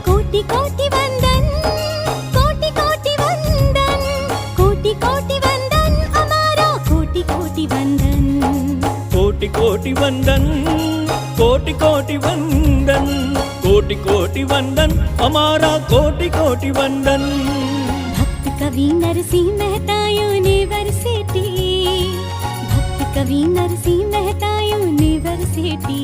कोटि कोटि वंदन, कोटि कोटि वंदन, कोटि कोटि वंदन हमारा कोटि कोटि वंदन, कोटि कोटि वंदन, कोटि कोटि वंदन, कोटि कोटि वंदन हमारा कोटि कोटि वंदन। भक्त कवि नरसिंह मेहता यूनिवर्सिटी, भक्त कवि नरसिंह मेहता यूनिवर्सिटी।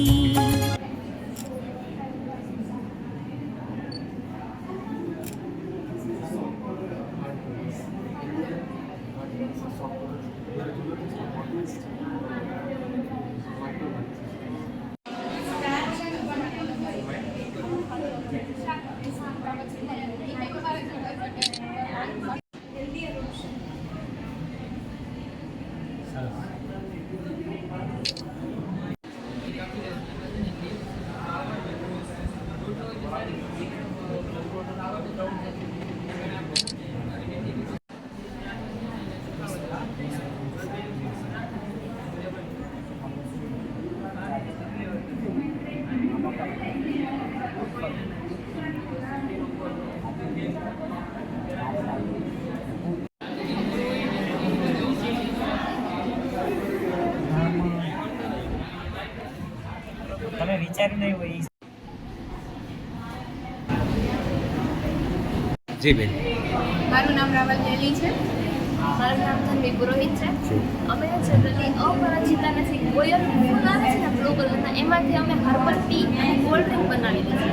તમે વિચાર્યું નહીં હોય જી બેન મારું નામ રાવલ જેલી છે. મારું નામ ધનવી પુરોહિત છે. અમે જનરલી અપરાજિતા નથી કોયલ ફૂલ આવે છે ને બ્લુ કલરના એમાંથી અમે હર્બલ ટી અને કોલ્ડ ડ્રિંક બનાવેલી છે.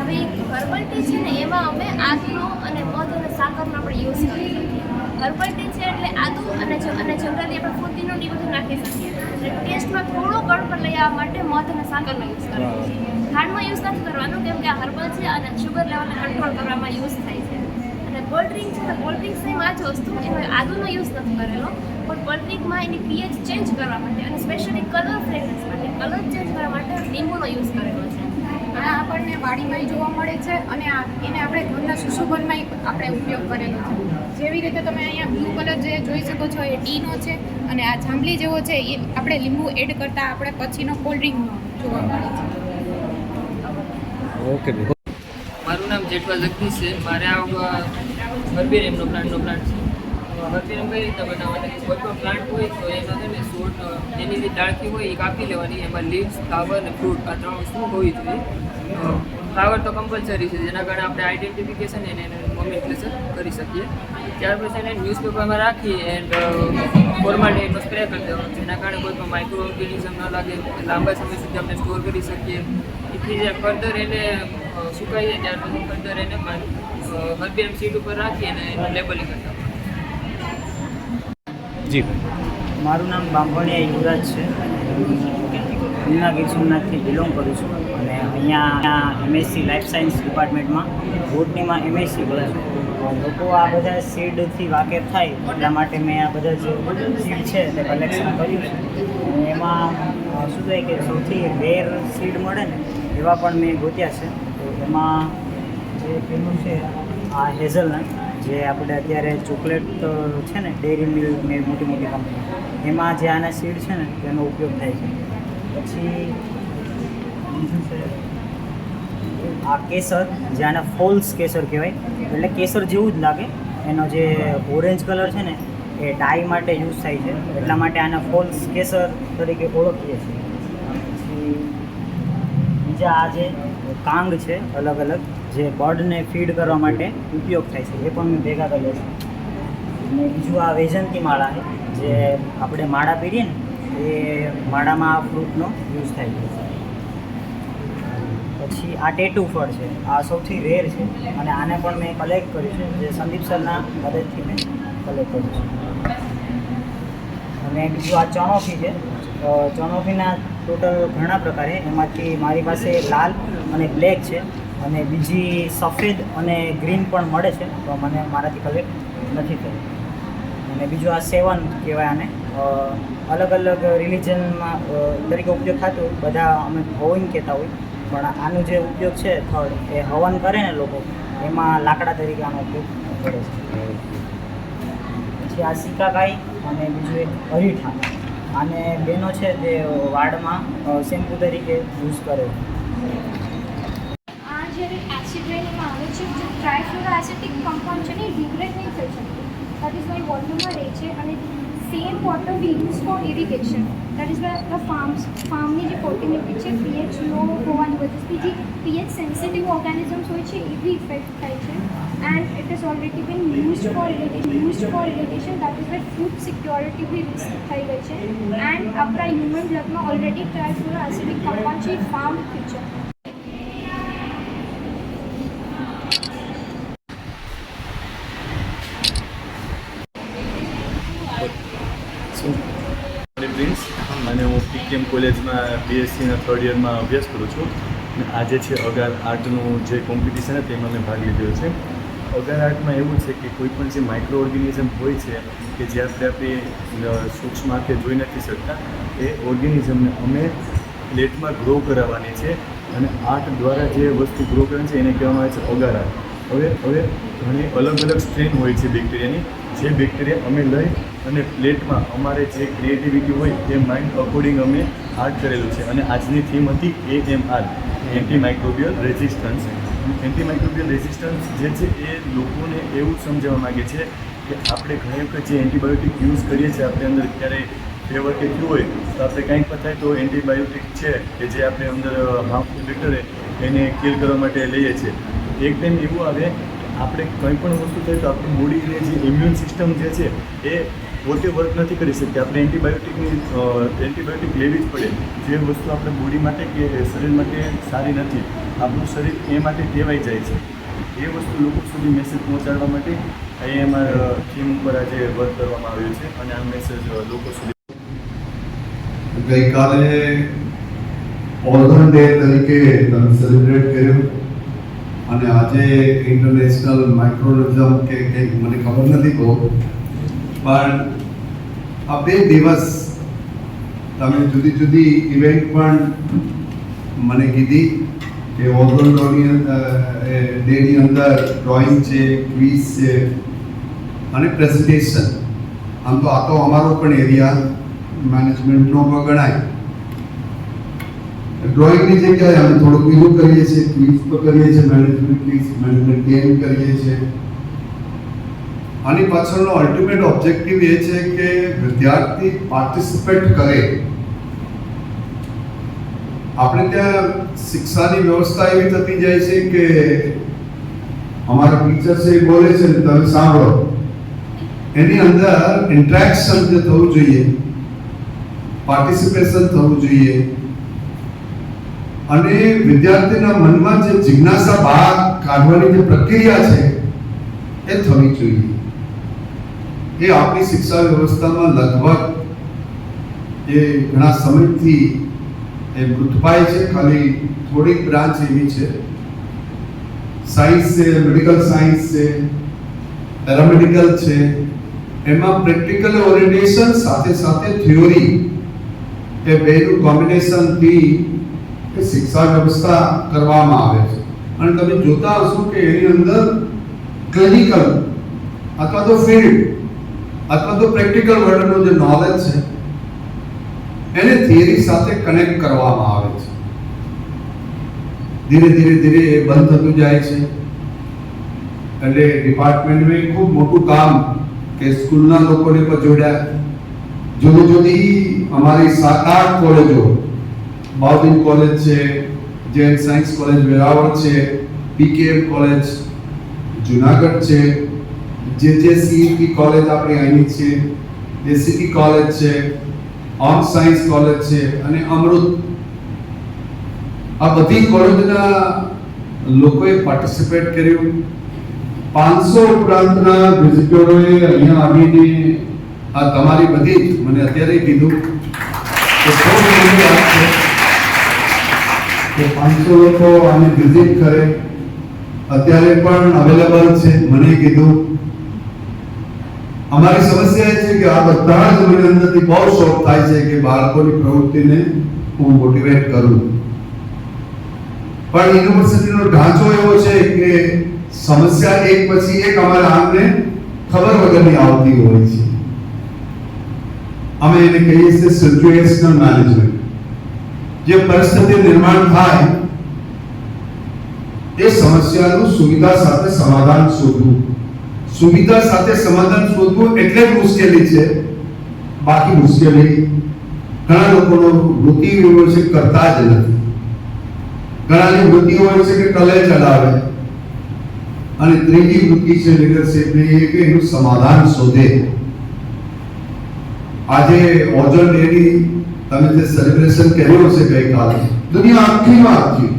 હવે હર્બલ ટી છે ને એમાં અમે આદુનો અને મધ અને સાકરનો આપણે યુઝ કરી શકીએ. હર્બલ ટી છે એટલે આદુ અને જનરલી આપણે ફુદીનો ને બધું નાખી શકીએ. અને ટેસ્ટમાં થોડો ગળપણ લઈ આવવા માટે મધ અને સાકરનો યુઝ કરવાનો છે. ખાંડમાં યુઝ નથી કરવાનું કેમ કે આ હર્બલ છે અને શુગર લેવલને કંટ્રોલ કરવામાં યુઝ થાય છે. અને કોલ્ડ ડ્રિંક છે તો કોલ્ડ ડ્રિંક સેમ આ જ વસ્તુ એમાં આદુનો યુઝ નથી કરેલો પણ કોલ્ડ ડ્રિંકમાં એની પીએચ ચેન્જ કરવા માટે અને સ્પેશિયલી કલર ફ્રેગ્રન્સ માટે કલર ચેન્જ કરવા માટે લીંબુનો યુઝ કરેલો છે. આ આપણને વાડીમાં જોવા મળે છે અને એને આપણે ઘરના સુશોભનમાં આપણે ઉપયોગ કરેલો છે. જેવી રીતે તમે અહીંયા બ્લુ કલર જે જોઈ શકો છો એ ટીનો છે અને આ જાંબલી જેવો છે એ આપણે લીંબુ એડ કરતાં આપણે પછીનો કોલ્ડ ડ્રિંકનો જોવા મળે છે. ઓકે બેન મારું નામ જેઠવા જગદીશ છે. મારે આ હર્બેરિયમનો પ્લાન્ટનો પ્લાન્ટ છે. હર્બેરિયમ કઈ રીતે બનાવવાના કોઈ પણ પ્લાન્ટ હોય તો એનો છે ને શોર્ટ એની જે ડાળખી હોય એ કાપી લેવાની. એમાં લીવ્સ ફ્લાવર અને ફ્રૂટ આ ત્રણ વસ્તુ હોવી જોઈએ. ફ્લાવર તો કમ્પલસરી છે જેના કારણે આપણે આઈડેન્ટિફિકેશન એને નોમેનક્લેચર કરી શકીએ. ત્યાર પછી એને ન્યૂઝપેપરમાં રાખી એન્ડ ફોર્માલિટીનો સ્પ્રે કરી દેવાનો જેના કારણે કોઈ પણ માઇક્રો ઓર્ગેનિઝમ ન લાગે. લાંબા સમય સુધી આપણે સ્ટોર કરી શકીએ. એથી જે ફર્ધર એને સુકાઈ જાય ત્યાર પછી ફર્ધર એને હર્બેરિયમ સીડ ઉપર રાખી અને એનું લેબલિંગ કરતા. જી મારું નામ બાંભણિયા યુવરાજ છે. હું ગીર સોમનાથથી બિલોંગ કરું છું અને અહીંયા એમએસસી લાઈફ સાયન્સ ડિપાર્ટમેન્ટમાં બોટનીમાં એમએસસી કરું છું. લોકો આ બધા સીડથી વાકેફ થાય એટલા માટે મેં આ બધા જે સીડ છે તે કલેક્શન કર્યું છે. અને એમાં શું થાય કે સૌથી રેર સીડ મળે ને એવા પણ મેં ગોત્યા છે. તો એમાં જે પેલું છે આ હેઝલનટ જે આપણે અત્યારે ચોકલેટ છે ને ડેરી મિલ્ક ને મોટી મોટી કંપની એમાં જે આના સીડ છે ને તેનો ઉપયોગ થાય છે. પછી બીજું છે આ કેસર જે આના ફોલ્સ કેસર કહેવાય એટલે કેસર જેવું જ લાગે. એનો જે ઓરેન્જ કલર છે ને એ ડાય માટે યુઝ થાય છે એટલા માટે આના ફોલ્સ કેસર તરીકે ઓળખીએ છીએ. પછી બીજા આ જે કાંગ છે અલગ અલગ જે બર્ડને ફીડ કરવા માટે ઉપયોગ થાય છે એ પણ મેં ભેગા કર્યા છે. અને બીજું આ વૈજંતી માળા છે જે આપણે માળા પહેરીએ ને એ માળામાં આ ફ્રૂટનો યુઝ થાય છે. પછી આ ટેટુ ફળ છે આ સૌથી રેર છે અને આને પણ મેં કલેક્ટ કર્યું છે જે સંદીપ સરના મદદથી મેં કલેક્ટ કર્યું છે. અને બીજું આ ચણોફી છે. ચણોફીના ટોટલ ઘણા પ્રકાર છે એમાંથી મારી પાસે લાલ અને બ્લેક છે અને બીજી સફેદ અને ગ્રીન પણ મળે છે તો મને મારાથી કલેક્ટ નથી થયું. અને બીજું આ સેવન કહેવાય આને અલગ અલગ રિલિજનમાં તરીકે ઉપયોગ થતો હોય. બધા અમે હવન કહેતા હોય પણ આનો જે ઉપયોગ છે થર્ડ એ હવન કરે ને લોકો એમાં લાકડા તરીકે આનો ઉપયોગ કરે છે. પછી આ સિકાકાઈ અને બીજું એક અરીઠા. અને બેનો છે તે વાળમાં શેમ્પૂ તરીકે યુઝ કરે. આ જ્યારે એસિડ રેન એમાં આવે છે જે ટ્રાયફ્લોરો એસિટિક કમ્પાઉન્ડ છે ને ડિગ્રેડ નહીં થઈ શકતું. દેટ ઇઝ વાય વોટરમાં રહે છે અને same water we use for irrigation. That is why the ફાર્મની જે ફર્ટિલિટી છે પીએચ લો હોવાની વજહથી જે પીએચ સેન્સિટિવ ઓર્ગેનિઝમ્સ હોય છે એ બી ઇફેક્ટ થાય છે. And it is already been used for irrigation. That is why food security બી રિસ્ક થઈ ગઈ છે. એન્ડ આપણા હ્યુમન બ્લડમાં ઓલરેડી ટ્રાયફ્લોરો એસિડિક કમ્પાઉન્ડ છે ફાર્મ થયું છે. પ્રિન્સ અને હું પીકેએમ કોલેજમાં બીએસસીના 3rd યરમાં અભ્યાસ કરું છું. અને આજે છે અગાર આર્ટનું જે કોમ્પિટિશન હતું તેમાં મેં ભાગ લીધો છે. અગાર આર્ટમાં એવું છે કે કોઈ પણ જે માઇક્રો ઓર્ગેનિઝમ હોય છે કે જે આપણે સૂક્ષ્મ આંખે જોઈ નથી શકતા એ ઓર્ગેનિઝમને અમે પ્લેટમાં ગ્રો કરાવવાની છે. અને આર્ટ દ્વારા જે વસ્તુ ગ્રો કરવાની છે એને કહેવામાં આવે છે અગાર આર્ટ. હવે ઘણી અલગ અલગ સ્ટ્રેન હોય છે બેક્ટેરિયાની, જે બેક્ટેરિયા અમે લઈ અને પ્લેટમાં અમારે જે ક્રિએટિવિટી હોય એ માઇન્ડ અકોર્ડિંગ અમે આર્ટ કરેલું છે. અને આજની થીમ હતી AMR, antimicrobial resistance. Antimicrobial resistance જે છે એ લોકોને એવું સમજાવવા માગે છે કે આપણે ઘણી વખત જે એન્ટીબાયોટિક યુઝ કરીએ છીએ આપણે અંદર ક્યારેય ફેવર કે થયું હોય તો આપણે કંઈક પણ થાય તો એન્ટીબાયોટિક છે કે જે આપણે અંદર હાર્મફુલ બેક્ટેરિયા એને કિલ કરવા માટે લઈએ છીએ. એક ટાઈમ એવું આવે આપણે કંઈ પણ વસ્તુ થાય તો આપણી બોડીને જે ઇમ્યુન સિસ્ટમ જે છે એ પોતે વર્ક નથી કરી શકતી. આપણે એન્ટીબાયોટિક લેવી જ પડે. જે વસ્તુ આપણે બોડી માટે કે શરીર માટે સારી નથી, આપણું શરીર એ માટે ટેવાઈ જાય છે. એ વસ્તુ લોકો સુધી મેસેજ પહોંચાડવા માટે AMR થીમ ઉપર આજે વર્ક કરવામાં આવ્યું છે અને આ મેસેજ લોકો સુધી. ગઈકાલે ઓર્ગન ડે તરીકે સેલિબ્રેટ કર્યો અને આજે ઇન્ટરનેશનલ માઇક્રોઓર્ગેનિઝમ કે કંઈક મને ખબર નથી બહુ, પણ આ 2 દિવસ તમે જુદી જુદી ઇવેન્ટ પણ મને કીધી કે ઓર્ગન ડેની અંદર ડ્રોઈંગ છે, ક્વિઝ છે અને પ્રેઝન્ટેશન. આમ તો આ તો અમારો પણ એરિયા મેનેજમેન્ટનો ગણાય. ડ્રોઈંગની જગ્યાએ અમે થોડુંક બીજું કરીએ છીએ, ક્વિઝ તો કરીએ છીએ, મેનેજમેન્ટ ગેમ કરીએ છીએ. આની પાછળનો અલ્ટિમેટ ઓબ્જેક્ટિવ એ છે કે વિદ્યાર્થી પાર્ટિસિપેટ કરે. આપણે ત્યાં શિક્ષાની વ્યવસ્થા એવી થતી જાય છે કે અમારા ટીચર છે એ બોલે છે ને તમે સાંભળો. એની અંદર ઇન્ટરેક્શન જે થવું જોઈએ, પાર્ટિસિપેશન થવું જોઈએ અને વિદ્યાર્થીના મનમાં જે જિજ્ઞાસા બહાર કાઢવાની જે પ્રક્રિયા છે એ થવી જોઈએ. એ આપણી શિક્ષા વ્યવસ્થામાં લગભગ એ ઘણા સમયથી એ મૃતપાય છે. ખાલી થોડીક બ્રાન્ચ એવી છે, સાયન્સ છે, મેડિકલ સાયન્સ છે, પેરામેડિકલ છે, એમાં પ્રેક્ટિકલ ઓરિએન્ટેશન સાથે સાથે થિયોરી એ બેનું કોમ્બિનેશનથી એ શિક્ષા વ્યવસ્થા કરવામાં આવે છે. અને તમે જોતા હશો કે એની અંદર ક્લિનિકલ અથવા તો ફિલ્ડ અથવા તો પ્રેક્ટિકલ વર્લ્ડનું જે નોલેજ છે એને થિયરી સાથે કનેક્ટ કરવામાં આવે છે. ધીરે ધીરે એ બંધ થતું જાય છે. એટલે ડિપાર્ટમેન્ટમાં ખૂબ મોટું કામ કે સ્કૂલના લોકોને પણ જોડ્યા. જુદી જુદી અમારી 7-8 કોલેજો, બાઉદીન કોલેજ છે, જૈન સાયન્સ કોલેજ વેરાવળ છે, પીકેએમ કોલેજ જુનાગઢ છે, જેજેસીઈટી કોલેજ આપણી અહીંની છે, એસીટી કોલેજ છે, ઓમ સાયન્સ કોલેજ છે અને અમૃત. આ બધી કોલેજના લોકોએ પાર્ટિસિપેટ કર્યું. 500 ઉપરાંતના વિઝિટરોએ અહીંયા આવીને આ તમારી બધી જ મને અત્યારે કીધું કે 500 લોકો આને વિઝિટ કરે. અત્યારે પણ અવેલેબલ છે. મને કીધું અમારી સમસ્યા એ છે કે આ બધા જ મને અંદરથી બહુ શોખ થાય છે કે બાળકોની પ્રવૃત્તિને હું મોટિવેટ કરું. પણ યુનિવર્સિટીનો ઢાંચો એવો છે કે સમસ્યા એક પછી એક અમારા આમને ખબર વગરની આવતી હોય છે. અમે એને કહીએ છીએ સિચ્યુએશનલ મેનેજમેન્ટ. જે પરિસ્થિતિ નિર્માણ થાય એ સમસ્યાનું સુવિધા સાથે સમાધાન શોધવું. સુવિધા સાથે સમાધાન શોધવું એટલે જ મુશ્કેલી છે, બાકી મુશ્કેલી ઘણા લોકોનો વૃત્તિ એવો છે કરતા જ નથી. ઘણાની વૃત્તિ હોય છે કે કલે ચલાવે, અને ત્રીજી વૃત્તિ છે લીડરશિપની એ કે એનું સમાધાન શોધે. આજે ઓઝોન ડેની તમે જે સેલિબ્રેશન કર્યું હશે ગઈકાલે, દુનિયા આખી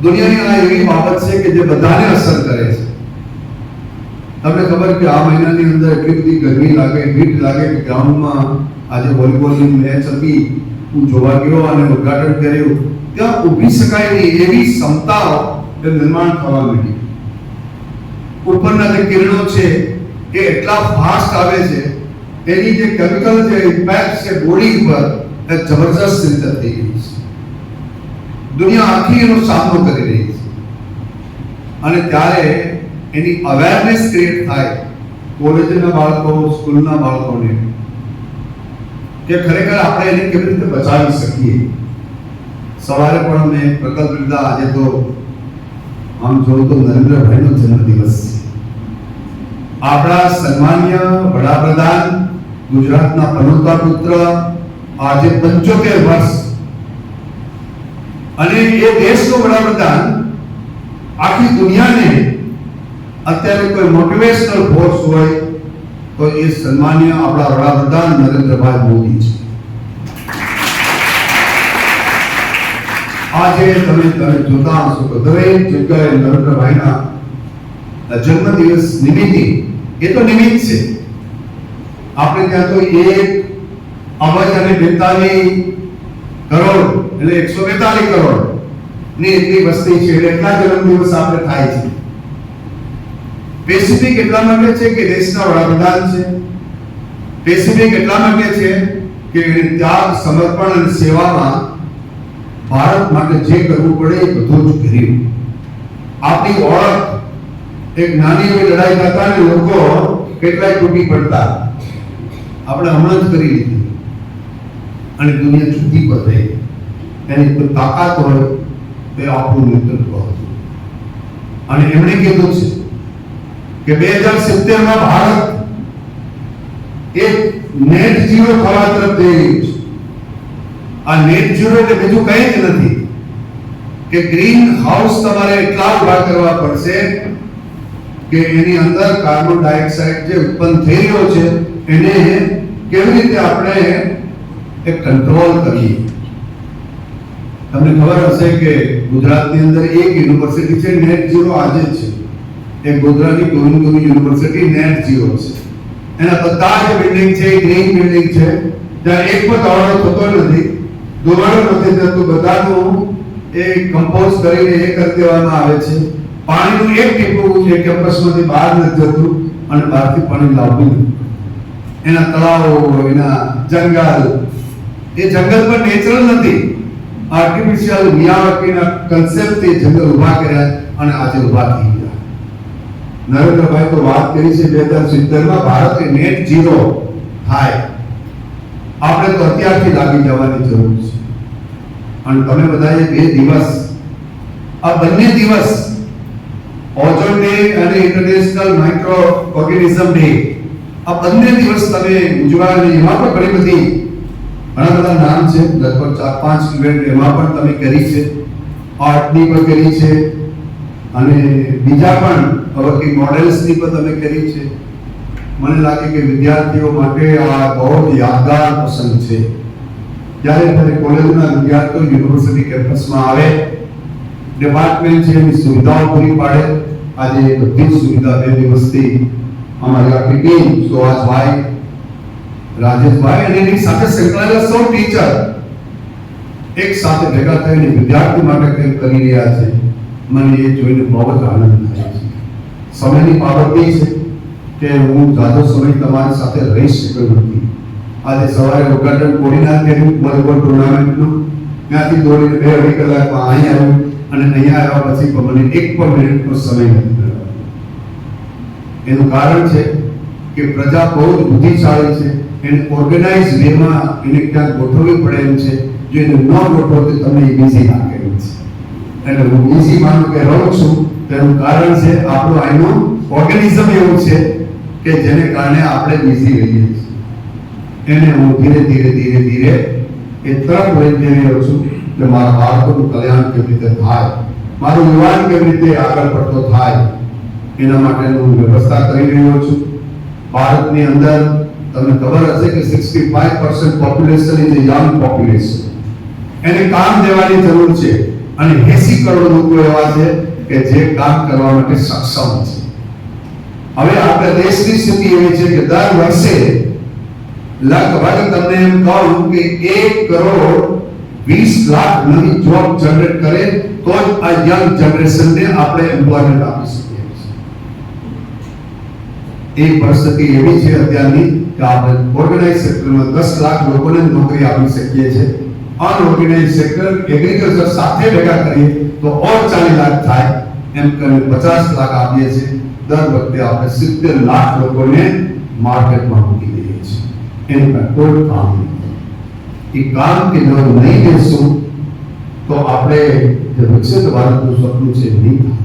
દુનિયાની આ એવી બાબત છે કે જે બધાને અસર કરે છે. તમને ખબર કે આ મહિનાની અંદર એટલી બધી ગરમી લાગે, હીટ લાગે કે ગ્રાઉન્ડમાં આજે વોલીબોલની મેચ હતી, હું જોવા ગયો અને ઉદ્ઘાટન કર્યું, ત્યાં ઊભી શકાય નહીં એવી ક્ષમતાઓ નિર્માણ થવા માંડી. ઉપરના જે કિરણો છે એ એટલા ફાસ્ટ આવે છે, એની જે કેમિકલ જે ઇમ્પેક્ટ છે બોડી ઉપર એ જબરજસ્ત રીતે થઈ ગઈ છે. દુનિયા આખી એનો સામનો કરી રહી છે, અને ત્યારે એની અવેરનેસ ક્રિએટ થાય કોલેજના બાળકો, સ્કૂલના બાળકોને, કે ખરેખર આપણે એને કેવી રીતે બચાવી શકીએ. સવારે પણ અમે પ્રકલ્પ લીધા. આજે તો આમ જોઉં તો નરેન્દ્રભાઈનો જન્મદિવસ છે. આપણા સન્માનીય વડાપ્રધાન, ગુજરાતના પનોતા પુત્ર, આજે 75 વર્ષ, અને એ દેશનો વડાપ્રધાન આખી દુનિયાને અત્યારે કોઈ મોટિવેશનલ ફોર્સ હોય તો એ સન્માનીય આપણા વડાપ્રધાન નરેન્દ્રભાઈ મોદી છે. આજે તમે જોતા હશો કે દરેક જગ્યાએ નરેન્દ્રભાઈના જન્મદિવસ નિમિત્તે, એ તો નિમિત્ત છે, આપણે ત્યાં તો 1,42 કરોડ એટલે 142 કરોડ ની એટલી વસ્તી છે, એટલા જન્મદિવસ આપણે થાય છે. સ્પેસિફિક એટલા માટે છે કે દેશના વડાપ્રધાન છે, સ્પેસિફિક એટલા માટે છે કે ત્યાગ, સમર્પણ અને સેવામાં ભારત માટે જે કરવું પડે એ બધું જ કર્યું. આપણી ઓળખ એક નાની એવી લડાઈ થતા ને લોકો કેટલાય તૂટી પડતા, આપણે હમણાં જ કરી લીધી, અને દુનિયા જુદી પર રહી. એની કોઈ તાકાત હોય તો આપણું નેતૃત્વ હતું. અને એમણે કીધું છે કે 2070 ભારત એક નેટ ઝીરો થવા તરફ જઈ રહ્યું છે. આ નેટ ઝીરો એટલે બીજું કંઈ જ નથી કે ગ્રીન હાઉસ તમારે એટલા ઉભા કરવા પડશે કે એની અંદર કાર્બન ડાયોક્સાઇડ જે ઉત્પન્ન થઈ રહ્યો છે એને કેવી રીતે આપણે એક કંટ્રોલ કરીએ. તમને ખબર હશે કે ગુજરાતની અંદર એક યુનિવર્સિટી છે નેટ ઝીરો આજે છે, એક ગોધરાની ગોવિંદ યુનિવર્સિટી નેટ ઝીરો છે. એના બધા જે બિલ્ડિંગ છે ગ્રીન બિલ્ડિંગ છે, ત્યાં એક પણ ધોવાણો થતો નથી, ધોવાણો નથી થતું, બધાનું એ કમ્પોઝ કરીને એ કરી દેવામાં આવે છે. પાણીનું એક ટીપું એ કેમ્પસમાંથી બહાર નથી જતું, અને બહારથી પાણી લાવવું નથી. એના તળાવો, એના જંગલ, એ જંગલ પણ નેચરલ નથી, આર્ટિફિશિયલ મિયાવાકીના કન્સેપ્ટથી જંગલ ઊભા કર્યા અને આજે ઊભા થઈ ગયા. નરેન્દ્રભાઈ તો વાત કરી છે 2070 ભારત નેટ ઝીરો થાય. આપણે તો અત્યારથી લાગી જવાની જરૂર છે. અને તમે બધાએ 2 દિવસ, આ બંને દિવસ ઓઝોન ડે અને ઇન્ટરનેશનલ માઇક્રો ઓર્ગેનિઝમ ડે, આ બંને દિવસ તમે ઉજવવાની, એમાં પણ ઘણી બધી ઘણા બધા નામ છે, લગભગ 4-5 ઇવેન્ટ એમાં પણ તમે કરી છે, આર્ટની પણ કરી છે, અને બીજા પણ હવે મોડેલ્સની પણ તમે કરી છે. મને લાગે કે વિદ્યાર્થીઓ માટે આ બહુ જ યાદગાર પ્રસંગ છે. જ્યારે તમે કોલેજના વિદ્યાર્થીઓ યુનિવર્સિટી કેમ્પસમાં આવે, ડિપાર્ટમેન્ટ છે એની સુવિધાઓ પૂરી પાડે. આજે બધી સુવિધા 2 દિવસથી અમારી આખી ટીમ, સુહાસભાઈ, રાજેશભાઈ અને એની સાથે સંકળાયેલા સૌ ટીચર એક સાથે ભેગા થઈને વિદ્યાર્થી માટે કંઈક કરી રહ્યા છે. મને એ જોઈને બહુ જ આનંદ થાય છે. સમયની પાબંદી છે કે હું જાજો સમય તમારી સાથે રહી શક્યો નથી. આજે સવારે ઉદ્ઘાટન કોડીનાર કર્યું વોલીબોલ ટુર્નામેન્ટનું, ત્યાંથી દોડીને 2-2.5 કલાકમાં અહીં આવ્યું, અને અહીંયા આવ્યા પછી મને 1 પણ મિનિટનો સમય નથી મળ્યો. એનું કારણ છે કે પ્રજા બહુ જ બુદ્ધિશાળી છે, એને ઓર્ગેનાઇઝ વેમાં એને ક્યાંક ગોઠવવી પડે એમ છે. જો એને ન ગોઠવો તો તમને બીઝી નાખેલું છે. એટલે હું બીઝી માનું કે રહું છું તેનું કારણ છે આપણો અહીંનો ઓર્ગેનિઝમ એવું છે કે જેને કારણે આપણે બીઝી રહીએ છીએ. એને હું ધીરે ધીરે એ તરફ લઈ જઈ રહ્યો છું કે મારા બાળકોનું કલ્યાણ કેવી રીતે થાય, મારું યુવાન કેવી રીતે આગળ પડતો થાય, એના માટેનું હું વ્યવસ્થા કરી રહ્યો છું. ભારતની અંદર તમને ખબર હશે કે 65% population is a young population. એને કામ દેવાની જરૂર છે અને 80 કરોડ લોકો એવા છે કે જે કામ કરવા માટે સક્ષમ છે. હવે આપણા દેશની સ્થિતિ એવી છે કે દર વર્ષે લગભગ તમને એમ કહું કે 1 કરોડ 20 લાખ નવી જોબ જનરેટ કરે તો જ આ યંગ જનરેશનને આપણે એમ્પ્લોયમેન્ટ આપી શકીએ છીએ. એ પરિસ્થિતિ એવી છે અત્યારની કે આપણે ઓર્ગેનાઇઝ સેક્ટરમાં 10 લાખ લોકોને નોકરી આપી શકીએ છીએ. અનઓર્ગેનાઇઝ સેક્ટર એગ્રીકલ્ચર સાથે ભેગા કરીએ તો ઓર 40 લાખ થાય. એમ કરીને 50 લાખ આપીએ છીએ. દર વખતે આપણે 70 લાખ લોકોને માર્કેટમાં મૂકી દઈએ છીએ. એનું કોઈ કામ નથી. એ કામ કે જો નહીં દેશું તો આપણે જે વિકસિત ભારતનું સપનું છે નહીં થાય.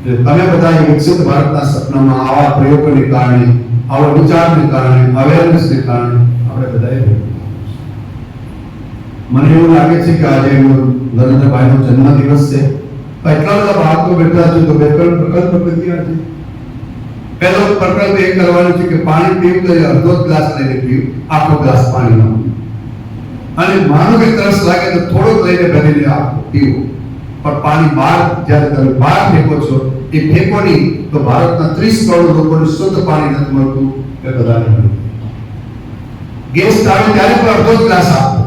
એટલે તમે બધા વિકસિત ભારતના સપનામાં આવા પ્રયોગોને કારણે, આવા વિચારને કારણે, અવેરનેસને કારણે આપણે બધાએ મને એવું લાગે છે કે આજે નરેન્દ્રભાઈનો જન્મદિવસ છે. એટલા બધા બાળકો બેઠા છે તો બે પ્રકલ્પ કર્યા છે. પહેલો પ્રકલ્પ એ કરવાનો છે કે પાણી પીવું તો અડધો ગ્લાસ લઈને પીવું, આખો ગ્લાસ પાણીનો. અને માનો કે તરસ લાગે તો થોડોક લઈને ભરીને પીવું. પણ પાણી બહાર જ્યારે તમે બહાર ફેંકો છો એ ફેંકો નહીં તો ભારતના 30 કરોડ લોકોને શુદ્ધ પાણી નથી મળતું એ બધાને મળે. ગેસ્ટ આવે ત્યારે પણ અડધો ગ્લાસ આપો,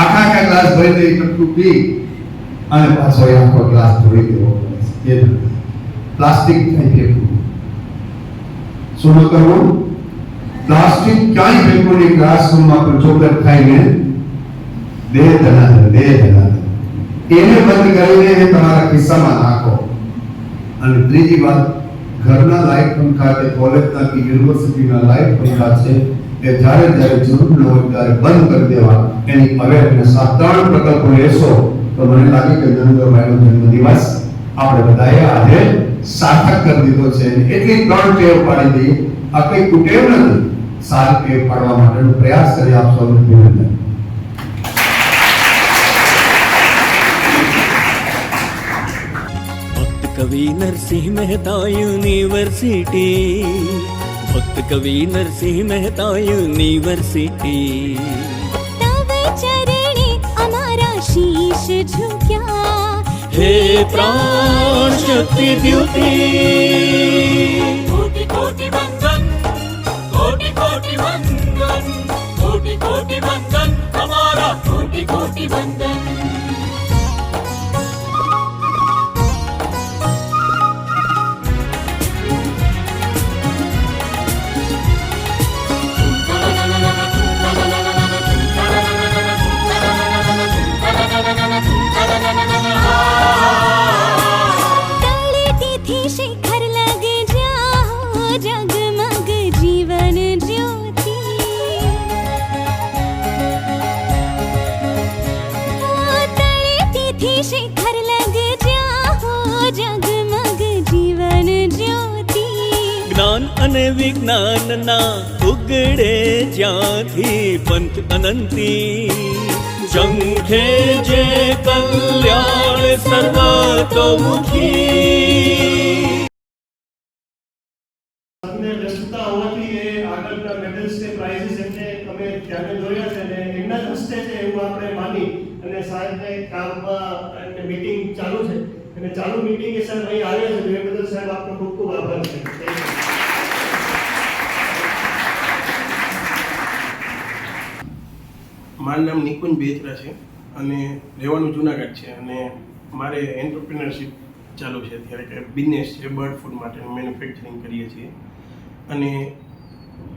આખા ગ્લાસ ભરીને એકઠું પી અને પાછો આખો ગ્લાસ ધોઈ દેવો પડે. પ્લાસ્ટિક ક્યાંય ફેંકવું, શું ન કરવું? પ્લાસ્ટિક ક્યાંય ફેંકવું નહીં. ક્લાસરૂમમાં પણ ચોકલેટ ખાઈને દે ધનાધન એને બંધ કરીને તમારા ખિસ્સામાં નાખો. અને ત્રીજી વાત, ઘરના લાઇટ પંખા કે કોલેજના કે યુનિવર્સિટીના લાઇટ પંખા છે એ જ્યારે જરૂર ન હોય ત્યારે બંધ કરી દેવા. એની અવેરનેસ આ 3 પ્રકલ્પો લેશો તો મને લાગે કે નરેન્દ્રભાઈનો જન્મદિવસ આપણે બધાએ આજે સાર્થક કરી દીધો છે. એટલી 3 ટેવ પાડી દઈએ. આ કઈ કુટેવ નથી, સારી ટેવ પાડવા માટેનો પ્રયાસ કરી આપ સૌને વિનંતી. कवि नरसिंह मेहता यूनिवर्सिटी, भक्त कवि नरसिंह मेहता यूनिवर्सिटी. तव चरणे हमारा शीश झुक्या, हे प्राण शक्ति द्युति. कोटि कोटि वंदन, कोटि कोटि वंदन, कोटि कोटि वंदन, हमारा कोटि कोटि वंदन. शिखर लग जाओ जगमग जीवन ज्योति. तलेती शिखर लग जाओ जगमग जीवन ज्योति. જ્ઞાન અને વિજ્ઞાનના ઉગડે જ્યાંથી પંથ અનંતી. ઝંખે જે કલ્યાણ સર્વતોમુખી. વ્યસ્તતા હોવાથી એ આગળના મેડલ્સ કે પ્રાઇઝીસ એમને અમે ધ્યાને દોર્યા છે અને એમના હસ્તે છે એવું આપણે માની અને સાહેબને કામમાં મીટિંગ ચાલુ છે અને ચાલુ મીટિંગ એ સાહેબ અહીં આવ્યા છે. એ બદલ સાહેબ આપનો ખૂબ ખૂબ આભાર છે. મારું નામ નિકુંજ બેચરા છે અને રહેવાનું જુનાગઢ છે અને મારે એન્ટરપ્રિનરશિપ ચાલુ છે અત્યારે કે બિઝનેસ છે બર્ડ ફૂડ માટેનું મેન્યુફેક્ચરિંગ કરીએ છીએ. અને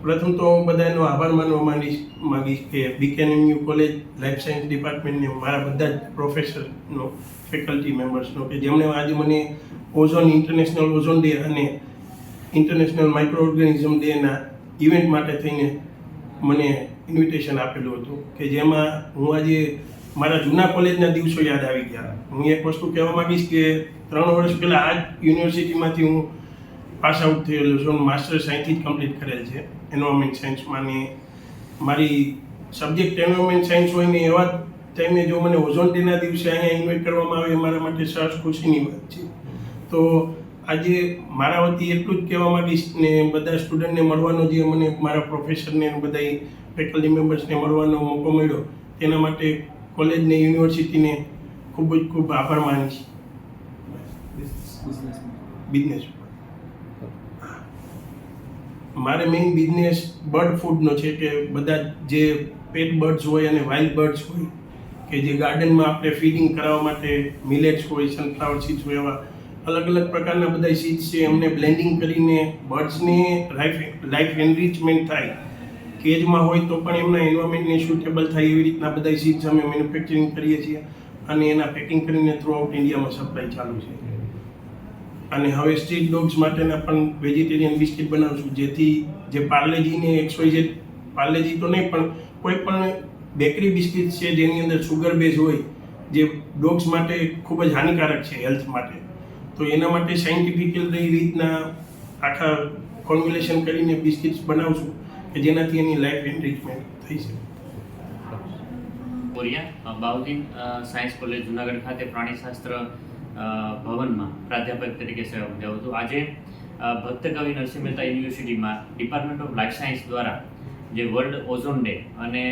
પ્રથમ તો હું બધાનો આભાર માનવા માંગીશ કે બીકેએનએમયુ કોલેજ લાઈફ સાયન્સ ડિપાર્ટમેન્ટને મારા બધા જ પ્રોફેસરનો, ફેકલ્ટી મેમ્બર્સનો કે જેમણે આજે મને ઓઝોન ઇન્ટરનેશનલ ઓઝોન ડે અને ઇન્ટરનેશનલ માઇક્રો ઓર્ગેનિઝમ ડેના ઇવેન્ટ માટે થઈને મને ઇન્વિટેશન આપેલું હતું કે જેમાં હું આજે મારા જૂના કોલેજના દિવસો યાદ આવી ગયા. હું એક વસ્તુ કહેવા માગીશ કે 3 વર્ષ પહેલાં આ જ યુનિવર્સિટીમાંથી હું પાસ આઉટ થયેલો છું. માસ્ટર્સ અહીંથી જ કમ્પ્લીટ કરેલ છે એન્વાયરમેન્ટ સાયન્સમાં. ને મારી સબ્જેક્ટ એન્વાયરમેન્ટ સાયન્સ હોય ને એવા ટાઈમે જો મને ઓઝોન ડેના દિવસે અહીંયા ઇન્વાઇટ કરવામાં આવે મારા માટે સરસ ખુશીની વાત છે. તો આજે મારા વતી એટલું જ કહેવા માગીશ ને બધા સ્ટુડન્ટને મળવાનો જે મને મારા પ્રોફેસરને બધા ફેકલ્ટી મેમ્બર્સને મળવાનો મોકો મળ્યો તેના માટે કોલેજને યુનિવર્સિટીને ખૂબ જ ખૂબ આભાર માનીશ. બિઝનેસ મારે મેઇન બિઝનેસ બર્ડ ફૂડનો છે કે બધા જે પેટ બર્ડ્સ હોય અને વાઇલ્ડ બર્ડ્સ હોય કે જે ગાર્ડનમાં આપણે ફીડિંગ કરાવવા માટે મિલેટ્સ હોય, સનફ્લાવર સીડ્સ હોય, એવા અલગ અલગ પ્રકારના બધા સીડ્સ છે એમને બ્લેન્ડિંગ કરીને બર્ડ્સને લાઈફ એનરિચમેન્ટ થાય, કેજમાં હોય તો પણ એમના એન્વાયરમેન્ટને સુટેબલ થાય એવી રીતના બધા સીડ્સ અમે મેન્યુફેક્ચરિંગ કરીએ છીએ અને એના પેકિંગ કરીને થ્રુ આઉટ ઇન્ડિયામાં સપ્લાય ચાલુ છે. અને હવે સ્ટ્રીટ ડોગ્સ માટેના પણ વેજીટેરિયન બિસ્કિટ બનાવશું જેથી જે પાર્લેજીને XYZ પાર્લેજી તો નહીં પણ કોઈ પણ બેકરી બિસ્કિટ છે જેની અંદર સુગર બેઝ હોય જે ડોગ્સ માટે ખૂબ જ હાનિકારક છે હેલ્થ માટે, તો એના માટે સાયન્ટિફિકલ રીતના આખા ફોર્મ્યુલેશન કરીને બિસ્કિટ્સ બનાવશું કે જેનાથી એની લાઈફ એનરિચમેન્ટ થઈ શકે. બાઉદીન સાયન્સ કોલેજ જુનાગઢ ખાતે પ્રાણીશાસ્ત્ર ભવનમાં પ્રાધ્યાપક તરીકે સેવા બજાવું છું. આજે ભક્ત કવિ નરસિંહ મહેતા યુનિવર્સિટીમાં ડિપાર્ટમેન્ટ ઓફ લાઈફ સાયન્સ દ્વારા જે વર્લ્ડ ઓઝોન ડે અને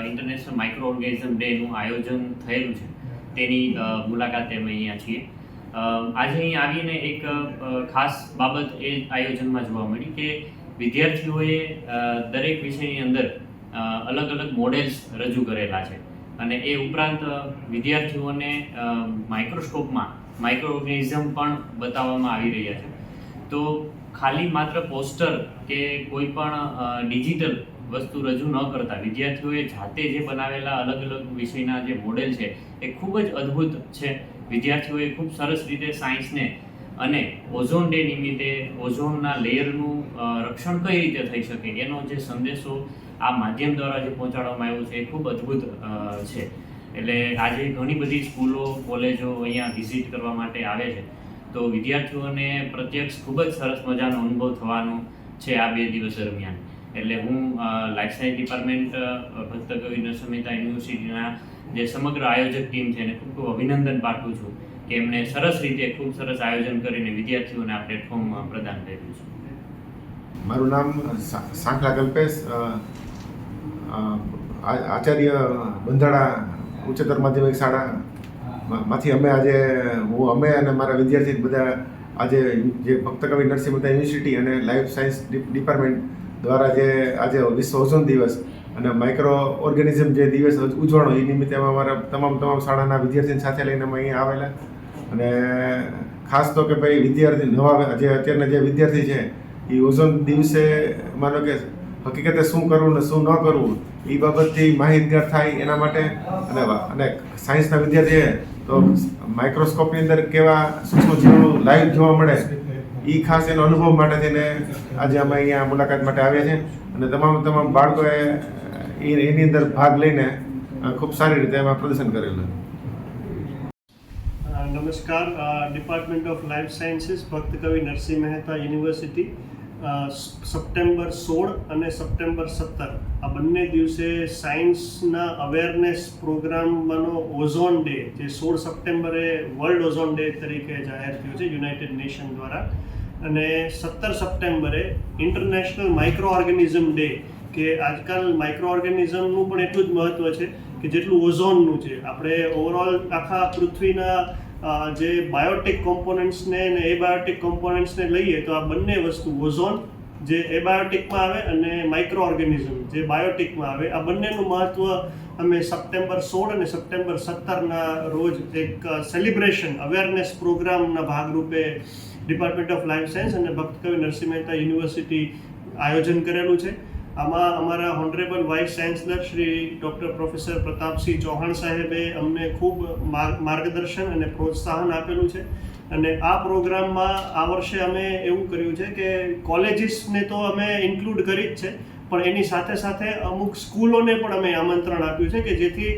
ઇન્ટરનેશનલ માઇક્રો ઓર્ગેનિઝમ ડેનું આયોજન થયેલું છે તેની મુલાકાતે અમે અહીંયા છીએ. આજે અહીં આવીને એક ખાસ બાબત એ આયોજનમાં જોવા મળી કે વિદ્યાર્થીઓએ દરેક વિષયની અંદર અલગ અલગ મોડેલ્સ રજૂ કરેલા છે અને એ ઉપરાંત વિદ્યાર્થીઓને માઇક્રોસ્કોપમાં માઇક્રો ઓર્ગેનિઝમ પણ બતાવવામાં આવી રહ્યા છે. તો ખાલી માત્ર પોસ્ટર કે કોઈ પણ ડિજિટલ વસ્તુ રજૂ ન કરતા વિદ્યાર્થીઓએ જાતે જે બનાવેલા અલગ અલગ વિષયના જે મોડેલ છે એ ખૂબ જ અદ્ભુત છે. વિદ્યાર્થીઓએ ખૂબ સરસ રીતે સાયન્સને અને ઓઝોન ડે નિમિત્તે ઓઝોનના લેયરનું રક્ષણ કઈ રીતે થઈ શકે એનો જે સંદેશો આ માધ્યમ દ્વારા જે પહોંચાડવામાં આવ્યો છે એ ખૂબ અદ્ભુત છે. એટલે આજે ઘણી બધી સ્કૂલો કોલેજો અહીંયા વિઝિટ કરવા માટે આવે છે, તો વિદ્યાર્થીઓને પ્રત્યક્ષ ખૂબ જ સરસ મજાનો અનુભવ થવાનો છે આ 2 દિવસ દરમિયાન. એટલે હું લાઈફ સાયન્સ ડિપાર્ટમેન્ટ ભક્ત કવિ નરસિંહ મહેતા યુનિવર્સિટીના જે સમગ્ર આયોજક ટીમ છે એને ખૂબ ખૂબ અભિનંદન પાઠવું છું કે એમણે સરસ રીતે ખૂબ સરસ આયોજન કરીને વિદ્યાર્થીઓને આ પ્લેટફોર્મ પ્રદાન કર્યું છે. મારું નામ સાંખલા કલ્પેશ, આચાર્ય બંધાડા ઉચ્ચતર માધ્યમિક શાળામાંથી અમે અને મારા વિદ્યાર્થી બધા આજે જે ભક્ત કવિ નરસિંહ મહેતા યુનિવર્સિટી અને લાઈફ સાયન્સ ડિપાર્ટમેન્ટ દ્વારા જે આજે વિશ્વ ઓઝોન દિવસ અને માઇક્રો ઓર્ગેનિઝમ જે દિવસ ઉજવણો એ નિમિત્તે અમે અમારા તમામ શાળાના વિદ્યાર્થીને સાથે લઈને અમે અહીંયા આવેલા. અને ખાસ તો કે ભાઈ વિદ્યાર્થી નવા જે અત્યારના જે વિદ્યાર્થી છે એ ઓઝોન દિવસે માનો કે હકીકતે શું કરવું ને શું ન કરવું એ બાબતથી માહિતગાર થાય એના માટે અને સાયન્સના વિદ્યાર્થીએ તો માઇક્રોસ્કોપની અંદર કેવા સૂક્ષ્મ જીવો લાઈવ જોવા મળે એ ખાસ એનો અનુભવ માટે થઈને આજે અમે અહીંયા મુલાકાત માટે આવ્યા છે અને તમામ બાળકોએ એની અંદર ભાગ લઈને ખૂબ સારી રીતે એમાં પ્રદર્શન કરેલું. નમસ્કાર. ડિપાર્ટમેન્ટ ઓફ લાઈફ સાયન્સીસ ભક્ત કવિ નરસિંહ મહેતા યુનિવર્સિટી સપ્ટેમ્બર 16 અને સપ્ટેમ્બર 17 આ બંને દિવસે સાયન્સના અવેરનેસ પ્રોગ્રામનો ઓઝોન ડે જે 16 સપ્ટેમ્બરે વર્લ્ડ ઓઝોન ડે તરીકે જાહેર થયો છે યુનાઇટેડ નેશન દ્વારા, અને 17 સપ્ટેમ્બરે ઇન્ટરનેશનલ માઇક્રો ઓર્ગેનિઝમ ડે કે આજકાલ માઇક્રો ઓર્ગેનિઝમનું પણ એટલું જ મહત્ત્વ છે કે જેટલું ઓઝોનનું છે. આપણે ઓવરઓલ આખા પૃથ્વીના જે બાયોટિક કોમ્પોનન્ટ્સને અને એબાયોટિક કોમ્પોનન્ટ્સને લઈએ તો આ બંને વસ્તુ ઓઝોન જે એબાયોટિકમાં આવે અને માઇક્રો ઓર્ગેનિઝમ જે બાયોટિકમાં આવે, આ બંનેનું મહત્ત્વ અમે સપ્ટેમ્બર 16 અને સપ્ટેમ્બર 17ના રોજ એક સેલિબ્રેશન અવેરનેસ પ્રોગ્રામના ભાગરૂપે ડિપાર્ટમેન્ટ ઓફ લાઈફ સાયન્સ અને ભક્ત કવિ નરસિંહ મહેતા યુનિવર્સિટી આયોજન કરેલું છે. આમાં અમારા honourable vice chancellor Shri doctor professor Pratapsinh Chauhan સાહેબે અમને ખૂબ માર્ગદર્શન અને પ્રોત્સાહન આપેલું છે અને આ પ્રોગ્રામમાં આ વર્ષે અમે એવું કર્યું છે કે કોલેજીસને તો અમે ઇન્ક્લુડ કરી જ છે, પણ એની સાથે સાથે અમુક સ્કૂલોને પણ અમે આમંત્રણ આપ્યું છે કે જેથી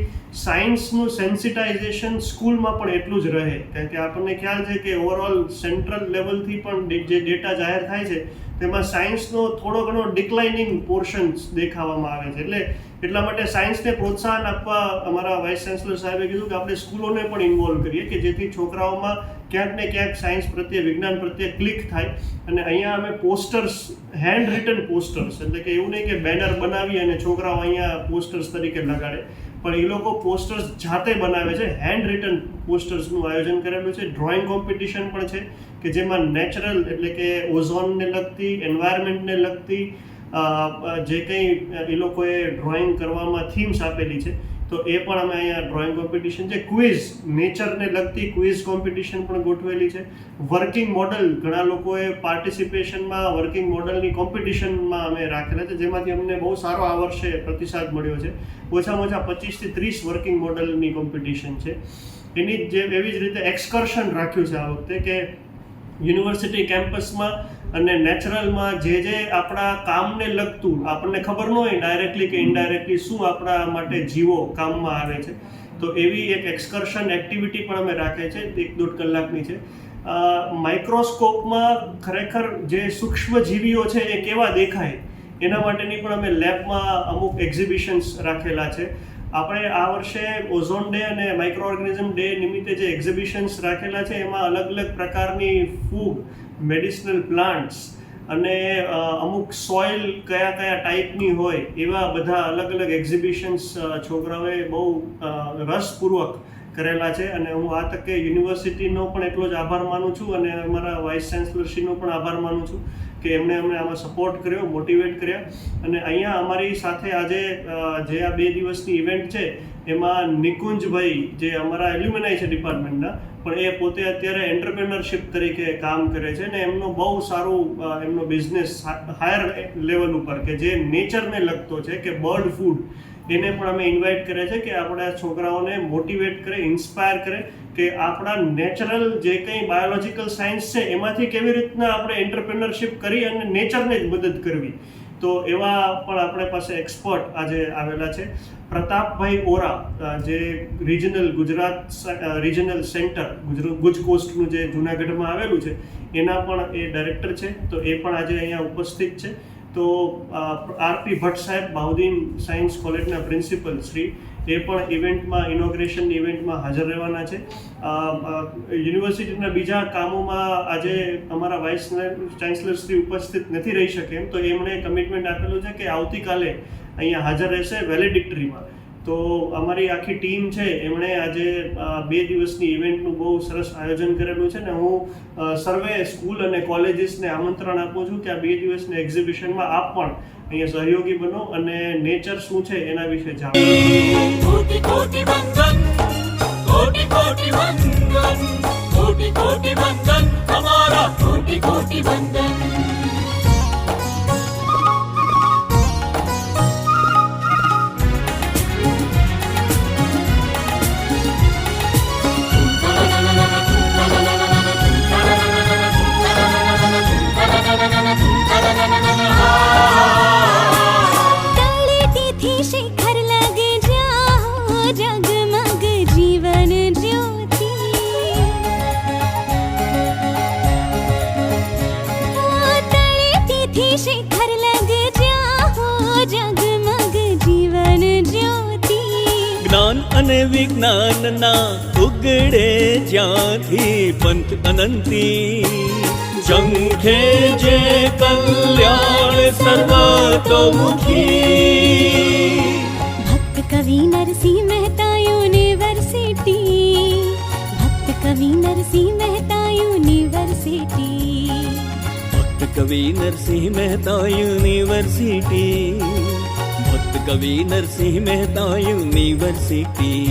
સાયન્સનું સેન્સિટાઇઝેશન સ્કૂલમાં પણ એટલું જ રહે. કારણ કે આપણને ખ્યાલ છે કે ઓવરઓલ સેન્ટ્રલ લેવલથી પણ જે ડેટા જાહેર થાય છે તેમાં સાયન્સનો થોડો ઘણો ડિક્લાઇનિંગ પોર્શન્સ દેખાવામાં આવે છે. એટલા માટે સાયન્સને પ્રોત્સાહન આપવા અમારા વાઇસ ચાન્સલર સાહેબે કીધું કે આપણે સ્કૂલોને પણ ઇન્વોલ્વ કરીએ કે જેથી છોકરાઓમાં ક્યાંક ને ક્યાંક સાયન્સ પ્રત્યે, વિજ્ઞાન પ્રત્યે ક્લિક થાય. અને અહીંયા અમે પોસ્ટર્સ, હેન્ડ રિટન પોસ્ટર્સ, એટલે કે એવું નહીં કે બેનર બનાવી અને છોકરાઓ અહીંયા પોસ્ટર્સ તરીકે લગાડે, પણ એ લોકો પોસ્ટર્સ જાતે બનાવે છે. હેન્ડ રિટન પોસ્ટર્સનું આયોજન કરેલું છે. ડ્રોઈંગ કોમ્પિટિશન પણ છે કે જેમાં નેચરલ એટલે કે ઓઝોનને લગતી, એન્વાયરમેન્ટને લગતી જે કંઈ એ લોકોએ ડ્રોઈંગ કરવામાં થીમ્સ આપેલી છે તો એ પણ અમે અહીંયા ડ્રોઈંગ કોમ્પિટિશન છે. ક્વિઝ, નેચરને લગતી ક્વિઝ કોમ્પિટિશન પણ ગોઠવેલી છે. વર્કિંગ મોડલ, ઘણા લોકોએ પાર્ટિસિપેશનમાં વર્કિંગ મોડલની કોમ્પિટિશનમાં અમે રાખેલા છે, જેમાંથી અમને બહુ સારો આ વર્ષે પ્રતિસાદ મળ્યો છે. ઓછામાં ઓછા 25 થી 30 વર્કિંગ મોડલની કોમ્પિટિશન છે. એની એવી જ રીતે એક્સકર્શન રાખ્યું છે આ વખતે કે યુનિવર્સિટી કેમ્પસમાં અને નેચરલમાં જે આપણા કામને લગતું, આપણને ખબર ન હોય ડાયરેક્ટલી કે ઇનડાયરેક્ટલી શું આપણા માટે જીવો કામમાં આવે છે, તો એવી એક એક્સકર્શન એક્ટિવિટી પણ અમે રાખે છે, 1-1.5 કલાકની છે. માઇક્રોસ્કોપમાં ખરેખર જે સૂક્ષ્મ જીવીઓ છે એ કેવા દેખાય એના માટેની પણ અમે લેબમાં અમુક એક્ઝિબિશન્સ રાખેલા છે. આપણે આ વર્ષે ઓઝોન ડે અને માઇક્રો ઓર્ગેનિઝમ ડે નિમિત્તે જે એક્ઝિબિશન્સ રાખેલા છે એમાં અલગ અલગ પ્રકારની ફૂગ, મેડિસિનલ પ્લાન્ટ્સ અને અમુક સોઇલ કયા ટાઈપની હોય એવા બધા અલગ અલગ એક્ઝિબિશન્સ છોકરાઓએ બહુ રસપૂર્વક કરેલા છે. અને હું આ તકે યુનિવર્સિટીનો પણ એટલો જ આભાર માનું છું અને અમારા વાઇસ ચાન્સલરશ્રીનો પણ આભાર માનું છું કે એમને અમને આમાં સપોર્ટ કર્યો, મોટિવેટ કર્યા. અને અહીંયા અમારી સાથે આજે જે આ 2 દિવસની ઇવેન્ટ છે એમાં નિકુંજભાઈ જે અમારા એલ્યુમિનાઈ છે ડિપાર્ટમેન્ટના, પણ એ પોતે અત્યારે એન્ટરપ્રેનરશિપ તરીકે કામ કરે છે ને એમનો બહુ સારું એમનો બિઝનેસ હાયર લેવલ ઉપર કે જે નેચરને લગતો છે કે બર્ડ ફૂડ, એને પણ અમે ઇન્વાઇટ કરે છે કે આપણા છોકરાઓને મોટિવેટ કરે, ઇન્સ્પાયર કરે કે આપણા નેચરલ જે કંઈ બાયોલોજિકલ સાયન્સ છે એમાંથી કેવી રીતના આપણે એન્ટરપ્રેનરશિપ કરી અને નેચરને જ મદદ કરવી. તો એવા પણ આપણે પાસે એક્સપર્ટ આજે આવેલા છે. પ્રતાપભાઈ ઓરા જે રિજનલ ગુજરાત રિજનલ સેન્ટર ગુજ કોસ્ટનું જે જૂનાગઢમાં આવેલું છે એના પણ એ ડાયરેક્ટર છે, તો એ પણ આજે અહીંયા ઉપસ્થિત છે. તો આરપી ભટ્ટ સાહેબ બાઉદીન સાયન્સ કોલેજના પ્રિન્સિપલ શ્રી, એ પણ ઇવેન્ટમાં, ઇનોગ્રેશનની ઇવેન્ટમાં હાજર રહેવાના છે. યુનિવર્સિટીના બીજા કામોમાં આજે અમારા વાઇસ ચાન્સલર શ્રી ઉપસ્થિત નથી રહી શકે એમ, તો એમણે કમિટમેન્ટ આપેલું છે કે આવતીકાલે અહીંયા હાજર રહેશે વેલેડિક્ટરીમાં. તો અમારી આખી ટીમ છે એમણે આજે 2 દિવસની ઇવેન્ટનું બહુ સરસ આયોજન કરેલું છે ને હું સર્વે સ્કૂલ અને કોલેજીસને આમંત્રણ આપું છું કે આ 2 દિવસની એક્ઝિબિશનમાં આપ પણ અહીંયા સહયોગી બનો અને નેચર શું છે એના વિશે જાણો. कोटि कोटि वंदन, कोटि कोटि वंदन, कोटि कोटि वंदन, हमारा कोटि कोटि वंदन. तलेती शिखर लग जाओ जगमग जीवन ज्योति. तलेती शिखर लग जाओ जगमग जीवन ज्योति. જ્ઞાન અને વિજ્ઞાનના ઉગડે જ્યાંથી પંથ અનંતી, ઝંખે જે કલ્યાણ સર્વતોમુખી. भक्त कवि नरसिंह मेहता यूनिवर्सिटी, भक्त कवि नरसिंह मेहता यूनिवर्सिटी, ભક્ત કવિ નરસિંહ મહેતા યુનિવર્સિટી, ભક્ત કવિ નરસિંહ મહેતા યુનિવર્સિટી.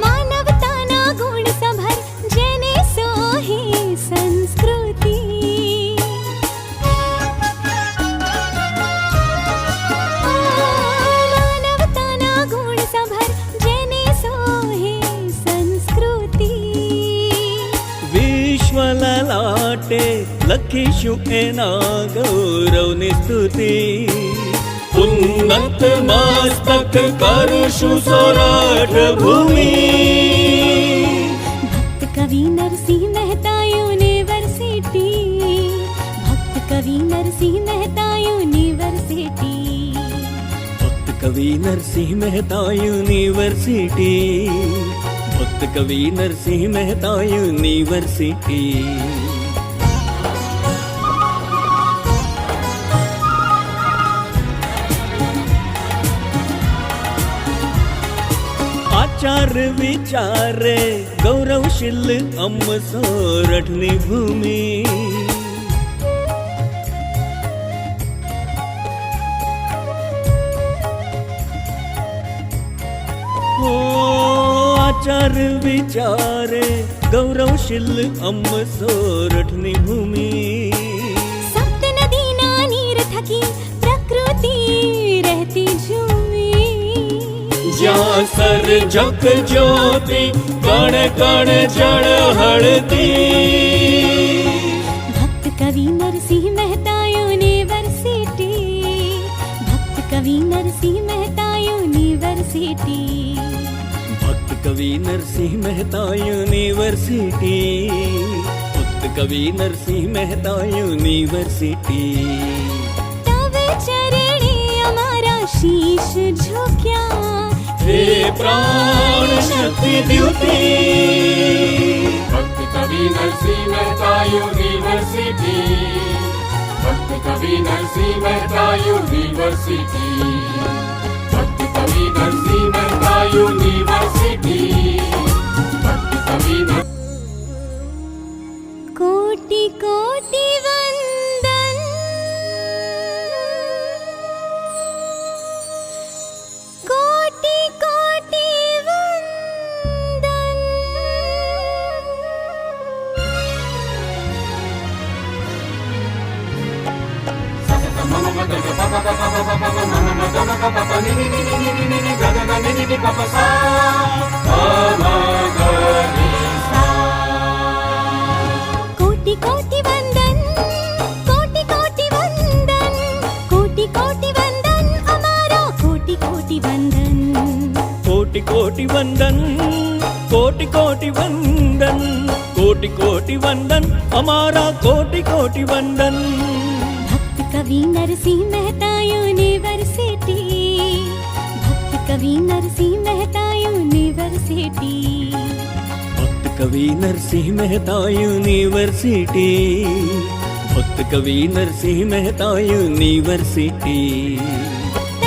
मानव માટે લખીશું એના ગૌરવની સ્તુતિ. ઉન્નત મસ્તક કરશું સૌરાષ્ટ્ર ભૂમિ. ભક્ત કવિ નરસિંહ મહેતા યુનિવર્સિટી, ભક્ત કવિ નરસિંહ મહેતા યુનિવર્સિટી, ભક્ત કવિ નરસિંહ મહેતા યુનિવર્સિટી, ભક્ત કવિ નરસિંહ મહેતા યુનિવર્સિટી. આચાર વિચારે ગૌરવશીલ અમ સોરઠની ભૂમિ. આચાર વિચારે ગૌરવશીલ અમ સોરઠની ભૂમિ. સપ્ત નદીના નીર થકી પ્રકૃતિ રહેતી ઝૂમી. જ્યાં સર્જક જ્યોતિ કણ કણ જળ હળતી. ભક્ત કવિ નરસિંહ મહેતા યુનિવર્સિટી, ભક્ત કવિ નરસિંહ મહેતા યુનિવર્સિટી, ભક્ત કવિ નરસિંહ મહેતા યુનિવર્સિટી, ભક્ત કવિ નરસિંહ મહેતા યુનિવર્સિટી. તવ ચરણે અમારા શીશ ઝુક્યા, હે પ્રાણ શક્તિ દ્યુતિ. ભક્ત કવિ નરસિંહ મહેતા યુનિવર્સિટી, ભક્ત કવિ નરસિંહ મહેતા યુનિવર્સિટી, ભક્ત કવિ નરસિંહ મહેતા યુનિવર્સિટી, ભક્ત કવિ કોટી કોટી વંદન, કોટી કોટી વંદન. કોટી કોટી વંદન, કોટી કોટી વંદન, કોટી કોટી વંદન અમારા કોટી કોટી વંદન. કોટી કોટી વંદન, કોટી કોટી વંદન, કોટી કોટી વંદન અમારા કોટી કોટી વંદન. ભક્ત કવિ નરસિંહ મહેતા યુનિવર્સિટી, ભક્ત કવિ નરસિંહ મહેતા યુનિવર્સિટી, ભક્ત કવિ નરસિંહ મહેતા યુનિવર્સિટી, ભક્ત કવિ નરસિંહ મહેતા યુનિવર્સિટી.